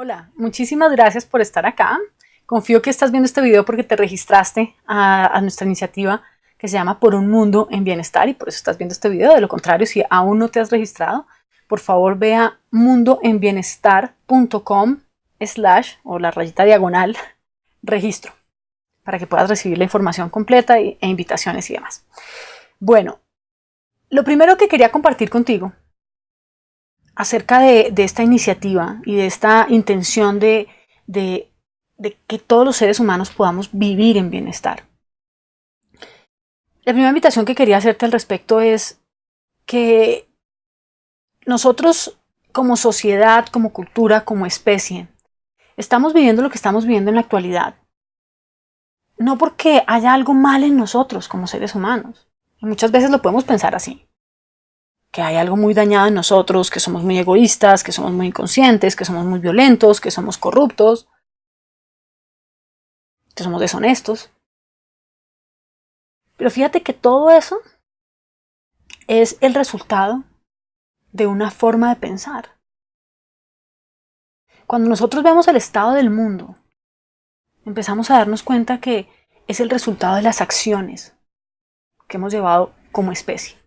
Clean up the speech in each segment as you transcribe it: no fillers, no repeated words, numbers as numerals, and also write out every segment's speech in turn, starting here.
Hola, muchísimas gracias por estar acá. Confío que estás viendo este video porque te registraste a nuestra iniciativa que se llama Por un Mundo en Bienestar y por eso estás viendo este video. De lo contrario, si aún no te has registrado, por favor ve a mundoenbienestar.com/ o la rayita diagonal registro para que puedas recibir la información completa e invitaciones y demás. Bueno, lo primero que quería compartir contigo acerca de esta iniciativa y de esta intención de que todos los seres humanos podamos vivir en bienestar. La primera invitación que quería hacerte al respecto es que nosotros como sociedad, como cultura, como especie, estamos viviendo lo que estamos viviendo en la actualidad. No porque haya algo mal en nosotros como seres humanos. Y muchas veces lo podemos pensar así. Que hay algo muy dañado en nosotros, que somos muy egoístas, que somos muy inconscientes, que somos muy violentos, que somos corruptos, que somos deshonestos. Pero fíjate que todo eso es el resultado de una forma de pensar. Cuando nosotros vemos el estado del mundo, empezamos a darnos cuenta que es el resultado de las acciones que hemos llevado como especie.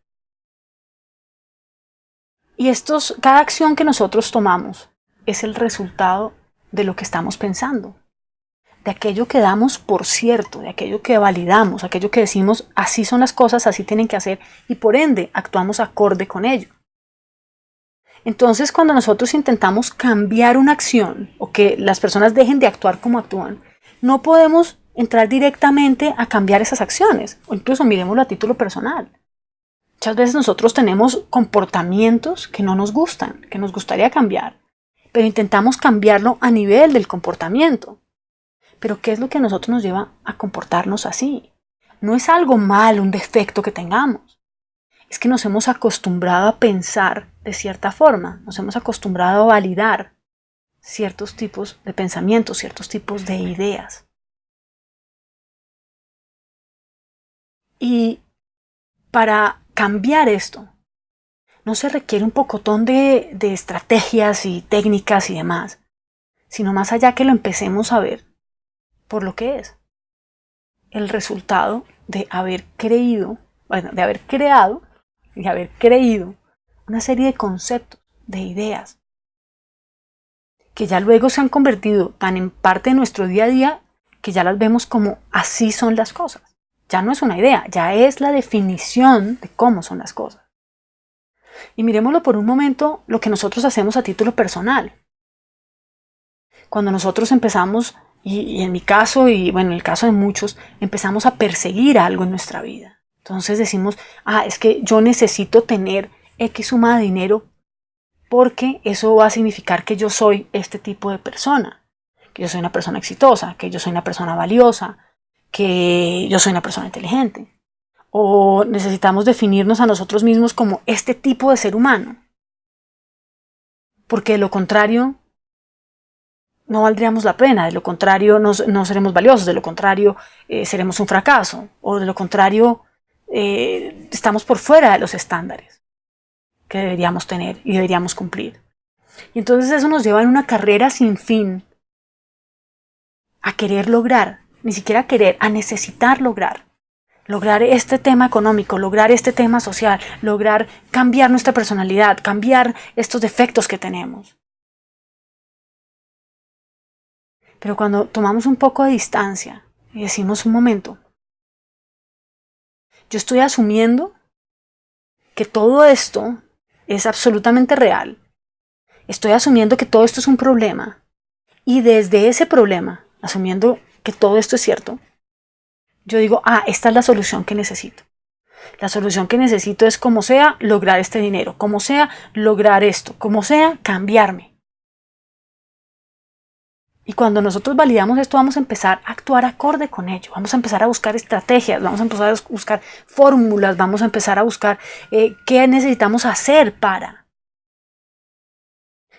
Y cada acción que nosotros tomamos es el resultado de lo que estamos pensando, de aquello que damos por cierto, de aquello que validamos, aquello que decimos así son las cosas, así tienen que hacer y por ende actuamos acorde con ello. Entonces cuando nosotros intentamos cambiar una acción o que las personas dejen de actuar como actúan, no podemos entrar directamente a cambiar esas acciones o incluso miremoslo a título personal. Muchas veces nosotros tenemos comportamientos que no nos gustan, que nos gustaría cambiar, pero intentamos cambiarlo a nivel del comportamiento. Pero ¿qué es lo que a nosotros nos lleva a comportarnos así? No es algo mal, un defecto que tengamos. Es que nos hemos acostumbrado a pensar de cierta forma, nos hemos acostumbrado a validar ciertos tipos de pensamientos, ciertos tipos de ideas. Y para cambiar esto, no se requiere un pocotón de estrategias y técnicas y demás, sino más allá que lo empecemos a ver por lo que es el resultado de haber creído, de haber creado y haber creído una serie de conceptos, de ideas, que ya luego se han convertido tan en parte de nuestro día a día que ya las vemos como así son las cosas. Ya no es una idea, ya es la definición de cómo son las cosas. Y miremoslo por un momento lo que nosotros hacemos a título personal. Cuando nosotros empezamos, y en mi caso, y bueno, en el caso de muchos, empezamos a perseguir algo en nuestra vida. Entonces decimos, es que yo necesito tener X suma de dinero porque eso va a significar que yo soy este tipo de persona, que yo soy una persona exitosa, que yo soy una persona valiosa, que yo soy una persona inteligente. O necesitamos definirnos a nosotros mismos como este tipo de ser humano. Porque de lo contrario no valdríamos la pena, de lo contrario no seremos valiosos, de lo contrario seremos un fracaso, o de lo contrario estamos por fuera de los estándares que deberíamos tener y deberíamos cumplir. Y entonces eso nos lleva en una carrera sin fin a querer lograr, ni siquiera a querer, a necesitar lograr este tema económico, lograr este tema social, lograr cambiar nuestra personalidad, cambiar estos defectos que tenemos. Pero cuando tomamos un poco de distancia y decimos un momento, yo estoy asumiendo que todo esto es absolutamente real, estoy asumiendo que todo esto es un problema y desde ese problema, asumiendo que todo esto es cierto, yo digo, esta es la solución que necesito. La solución que necesito es como sea lograr este dinero, como sea lograr esto, como sea cambiarme. Y cuando nosotros validamos esto, vamos a empezar a actuar acorde con ello. Vamos a empezar a buscar estrategias, vamos a empezar a buscar fórmulas, vamos a empezar a buscar qué necesitamos hacer para.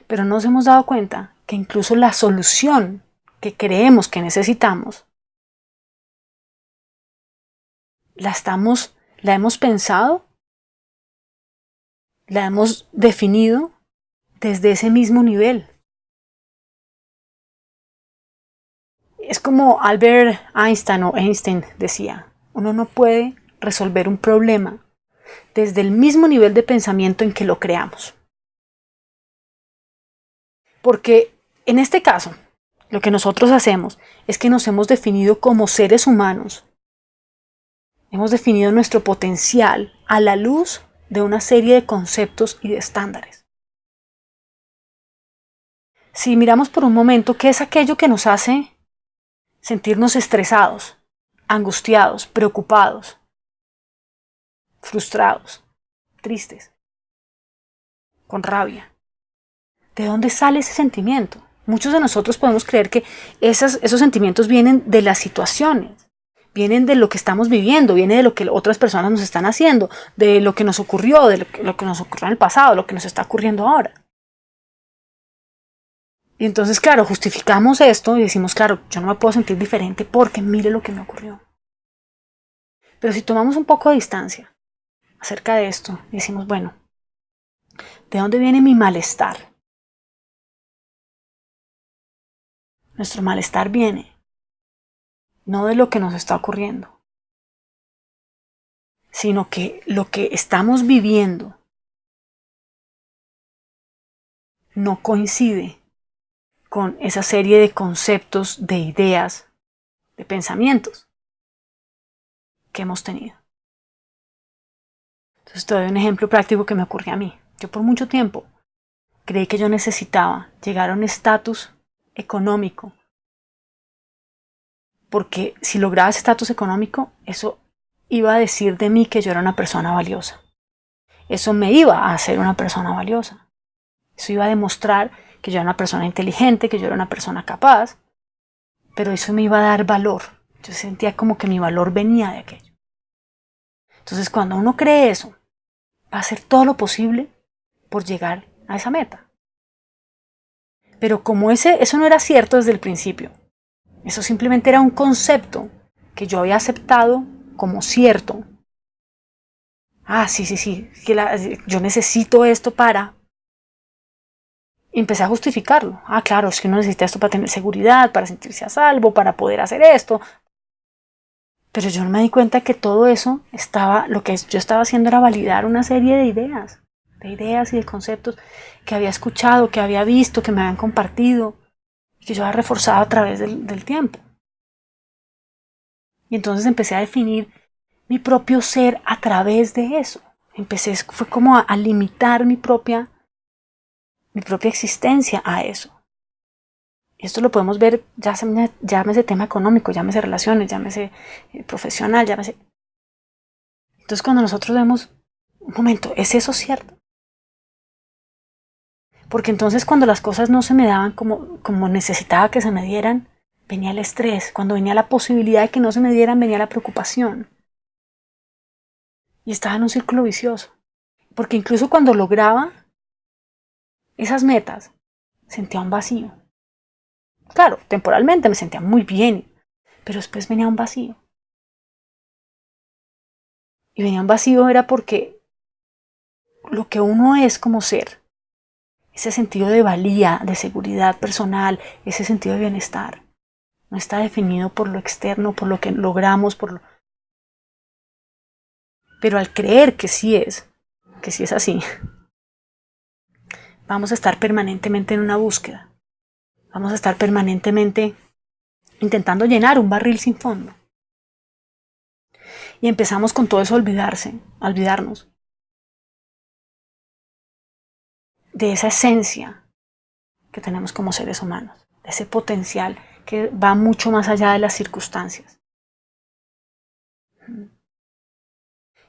Pero nos hemos dado cuenta que incluso la solución que creemos que necesitamos, la hemos pensado, la hemos definido desde ese mismo nivel. Es como Albert Einstein o Einstein decía, uno no puede resolver un problema desde el mismo nivel de pensamiento en que lo creamos. Porque en este caso, lo que nosotros hacemos es que nos hemos definido como seres humanos. Hemos definido nuestro potencial a la luz de una serie de conceptos y de estándares. Si miramos por un momento qué es aquello que nos hace sentirnos estresados, angustiados, preocupados, frustrados, tristes, con rabia. ¿De dónde sale ese sentimiento? Muchos de nosotros podemos creer que esos sentimientos vienen de las situaciones, vienen de lo que estamos viviendo, viene de lo que otras personas nos están haciendo, de lo que nos ocurrió, de lo que nos ocurrió en el pasado, lo que nos está ocurriendo ahora. Y entonces, claro, justificamos esto y decimos, claro, yo no me puedo sentir diferente porque mire lo que me ocurrió. Pero si tomamos un poco de distancia acerca de esto y decimos, bueno, ¿de dónde viene mi malestar? Nuestro malestar viene no de lo que nos está ocurriendo, sino que lo que estamos viviendo no coincide con esa serie de conceptos, de ideas, de pensamientos que hemos tenido. Entonces te doy un ejemplo práctico que me ocurrió a mí. Yo por mucho tiempo creí que yo necesitaba llegar a un estatus económico, porque si lograba ese estatus económico, eso iba a decir de mí que yo era una persona valiosa. Eso me iba a hacer una persona valiosa. Eso iba a demostrar que yo era una persona inteligente, que yo era una persona capaz, pero eso me iba a dar valor. Yo sentía como que mi valor venía de aquello. Entonces, cuando uno cree eso, va a hacer todo lo posible por llegar a esa meta. Pero como eso no era cierto desde el principio, eso simplemente era un concepto que yo había aceptado como cierto. Ah, sí, yo necesito esto para... Y empecé a justificarlo. Ah, claro, es que uno necesita esto para tener seguridad, para sentirse a salvo, para poder hacer esto. Pero yo no me di cuenta que todo eso lo que yo estaba haciendo era validar una serie de ideas y de conceptos que había escuchado, que había visto, que me habían compartido, que yo había reforzado a través del tiempo. Y entonces empecé a definir mi propio ser a través de eso. Fue como a limitar mi propia existencia a eso. Esto lo podemos ver, llámese tema económico, llámese relaciones, llámese profesional, llámese... Entonces cuando nosotros vemos, un momento, ¿es eso cierto? Porque entonces cuando las cosas no se me daban como necesitaba que se me dieran, venía el estrés. Cuando venía la posibilidad de que no se me dieran, venía la preocupación. Y estaba en un círculo vicioso. Porque incluso cuando lograba esas metas, sentía un vacío. Claro, temporalmente me sentía muy bien, pero después venía un vacío. Y venía un vacío era porque lo que uno es como ser, ese sentido de valía, de seguridad personal, ese sentido de bienestar, no está definido por lo externo, por lo que logramos, pero al creer que sí es así, vamos a estar permanentemente en una búsqueda. Vamos a estar permanentemente intentando llenar un barril sin fondo. Y empezamos con todo eso a olvidarnos de esa esencia que tenemos como seres humanos, de ese potencial que va mucho más allá de las circunstancias.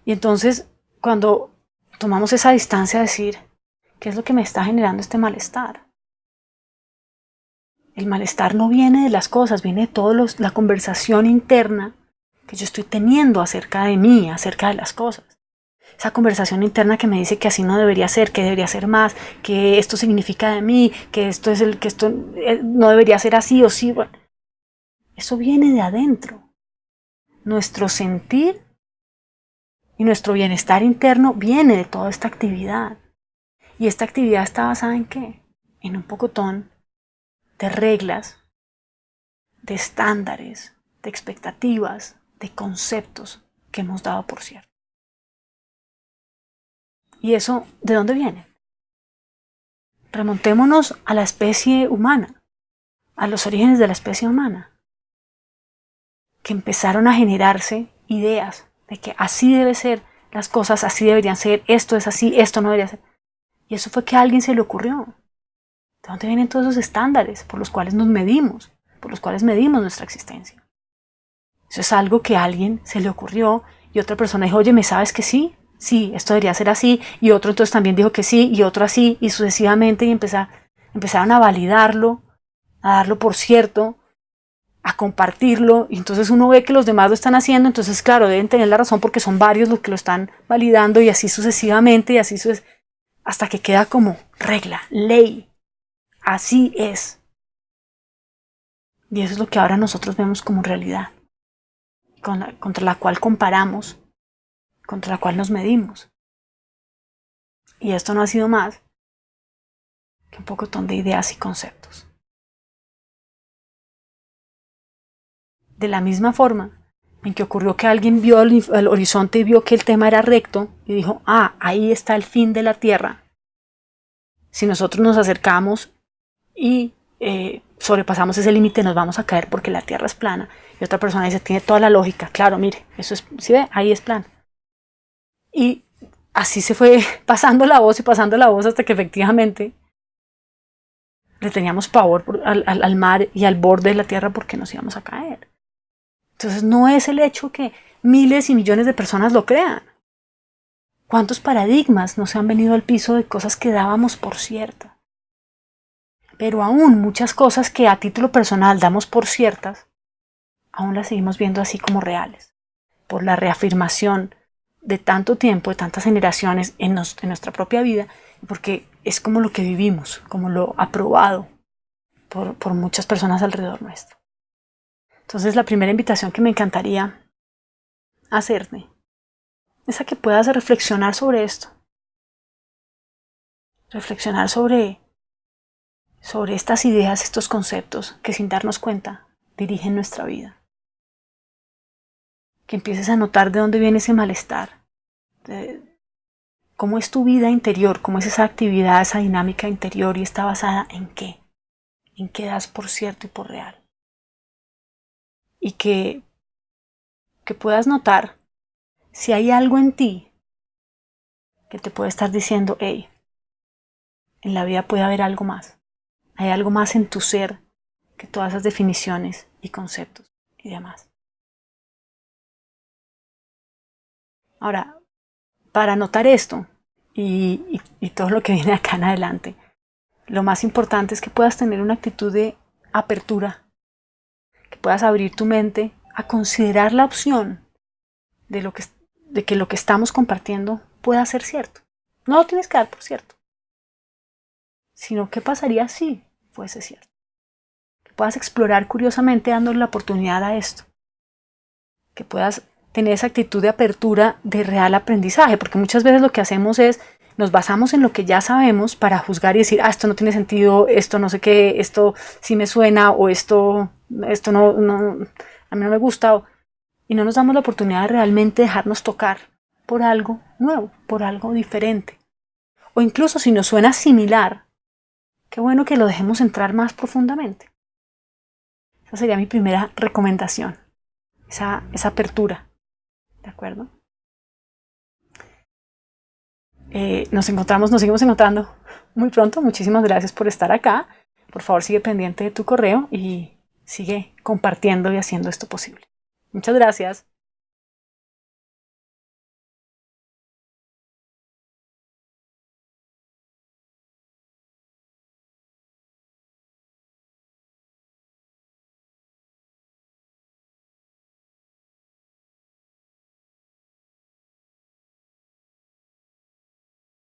Y entonces, cuando tomamos esa distancia a decir, ¿qué es lo que me está generando este malestar? El malestar no viene de las cosas, viene de toda la conversación interna que yo estoy teniendo acerca de mí, acerca de las cosas. Esa conversación interna que me dice que así no debería ser, que debería ser más, que esto significa de mí, que esto no debería ser así o sí. Bueno, eso viene de adentro. Nuestro sentir y nuestro bienestar interno viene de toda esta actividad. Y esta actividad está basada ¿en qué? En un pocotón de reglas, de estándares, de expectativas, de conceptos que hemos dado por cierto. ¿Y eso de dónde viene? Remontémonos a la especie humana, a los orígenes de la especie humana, que empezaron a generarse ideas de que así deben ser las cosas, así deberían ser, esto es así, esto no debería ser. Y eso fue que a alguien se le ocurrió. ¿De dónde vienen todos esos estándares por los cuales nos medimos, por los cuales medimos nuestra existencia? Eso es algo que a alguien se le ocurrió y otra persona dijo, oye, ¿me sabes que sí? Sí, esto debería ser así. Y otro entonces también dijo que sí y otro así y sucesivamente y empezaron a validarlo, a darlo por cierto, a compartirlo. Y entonces uno ve que los demás lo están haciendo, entonces claro, deben tener la razón porque son varios los que lo están validando y así sucesivamente y así hasta que queda como regla, ley. Así es. Y eso es lo que ahora nosotros vemos como realidad, contra la cual comparamos, contra la cual nos medimos. Y esto no ha sido más que un pocotón de ideas y conceptos. De la misma forma en que ocurrió que alguien vio el horizonte y vio que el tema era recto y dijo, ahí está el fin de la Tierra. Si nosotros nos acercamos y sobrepasamos ese límite, nos vamos a caer porque la Tierra es plana. Y otra persona dice, tiene toda la lógica. Claro, mire, eso es, ¿sí ve? Ahí es plano. Y así se fue pasando la voz hasta que efectivamente le teníamos pavor al mar y al borde de la Tierra porque nos íbamos a caer. Entonces no es el hecho que miles y millones de personas lo crean. ¿Cuántos paradigmas nos han venido al piso de cosas que dábamos por ciertas? Pero aún muchas cosas que a título personal damos por ciertas, aún las seguimos viendo así como reales, por la reafirmación de tanto tiempo, de tantas generaciones en nuestra propia vida, porque es como lo que vivimos, como lo aprobado por muchas personas alrededor nuestro. Entonces la primera invitación que me encantaría hacerte es a que puedas reflexionar sobre esto, reflexionar sobre estas ideas, estos conceptos que sin darnos cuenta dirigen nuestra vida. Que empieces a notar de dónde viene ese malestar, cómo es tu vida interior, cómo es esa actividad, esa dinámica interior y está basada en qué das por cierto y por real. Y que puedas notar si hay algo en ti que te puede estar diciendo, hey, en la vida puede haber algo más. Hay algo más en tu ser que todas esas definiciones y conceptos y demás. Ahora, para notar esto y todo lo que viene acá en adelante, lo más importante es que puedas tener una actitud de apertura, que puedas abrir tu mente a considerar la opción de que lo que estamos compartiendo pueda ser cierto. No lo tienes que dar por cierto, sino qué pasaría si fuese cierto. Que puedas explorar curiosamente dándole la oportunidad a esto, que puedas tener esa actitud de apertura de real aprendizaje, porque muchas veces lo que hacemos es nos basamos en lo que ya sabemos para juzgar y decir, esto no tiene sentido, esto no sé qué, esto sí me suena o esto no, a mí no me gusta, y no nos damos la oportunidad de realmente dejarnos tocar por algo nuevo, por algo diferente. O incluso si nos suena similar, qué bueno que lo dejemos entrar más profundamente. Esa sería mi primera recomendación, esa apertura. ¿De acuerdo? Nos seguimos encontrando muy pronto. Muchísimas gracias por estar acá. Por favor, sigue pendiente de tu correo y sigue compartiendo y haciendo esto posible. Muchas gracias.